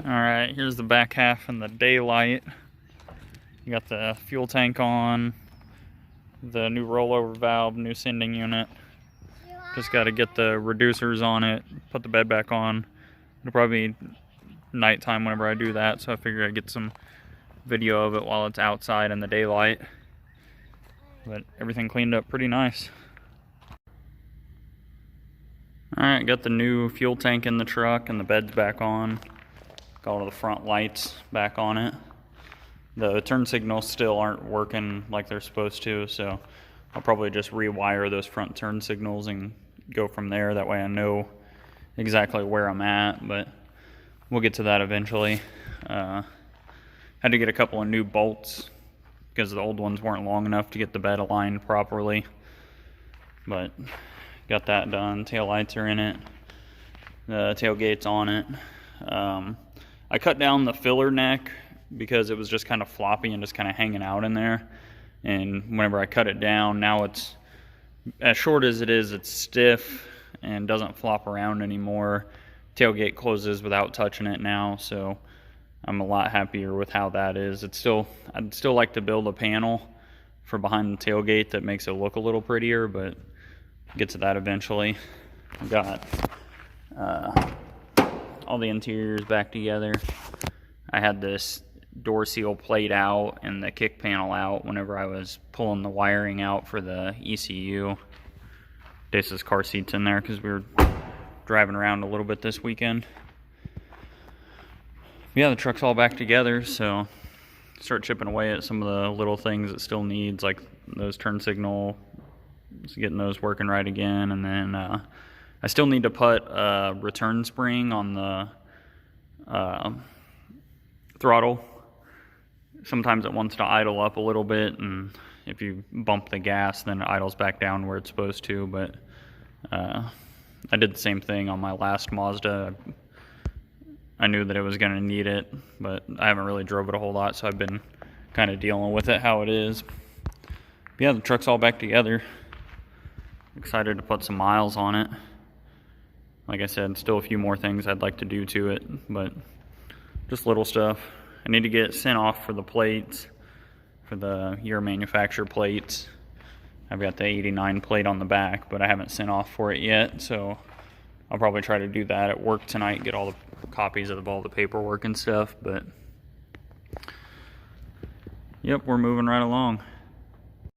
Alright, here's the back half in the daylight. You got the fuel tank on, the new rollover valve, new sending unit. Just got to get the reducers on it, put the bed back on. It'll probably be nighttime whenever I do that, so I figured I'd get some video of it while it's outside in the daylight. But everything cleaned up pretty nice. Alright, got the new fuel tank in the truck and the bed's back on. Got all the front lights back on it. The turn signals still aren't working like they're supposed to, so I'll probably just rewire those front turn signals and go from there. That way I know exactly where I'm at, but we'll get to that eventually. Had to get a couple of new bolts because the old ones weren't long enough to get the bed aligned properly. But got that done. Tail lights are in it. The tailgate's on it. I cut down the filler neck because it was just kind of floppy and just kind of hanging out in there. And whenever I cut it down, now it's as short as it is, it's stiff and doesn't flop around anymore. Tailgate closes without touching it now, so I'm a lot happier with how that is. I'd still like to build a panel for behind the tailgate that makes it look a little prettier, but get to that eventually. I've got all the interiors back together. I had this door seal plate out and the kick panel out whenever I was pulling the wiring out for the ECU. Dace's car seat's in there because we were driving around a little bit this weekend. Yeah, the truck's all back together, so start chipping away at some of the little things it still needs, like those turn signal, getting those working right again. And then I still need to put a return spring on the throttle. Sometimes it wants to idle up a little bit, and if you bump the gas, then it idles back down where it's supposed to. But I did the same thing on my last Mazda. I knew that it was going to need it, but I haven't really drove it a whole lot, so I've been kind of dealing with it how it is. But yeah, the truck's all back together. Excited to put some miles on it. Like I said, still a few more things I'd like to do to it, but just little stuff. I need to get sent off for the plates, for the year manufacture plates. I've got the 89 plate on the back, but I haven't sent off for it yet, so I'll probably try to do that at work tonight, get all the copies of all the paperwork and stuff. But yep, we're moving right along.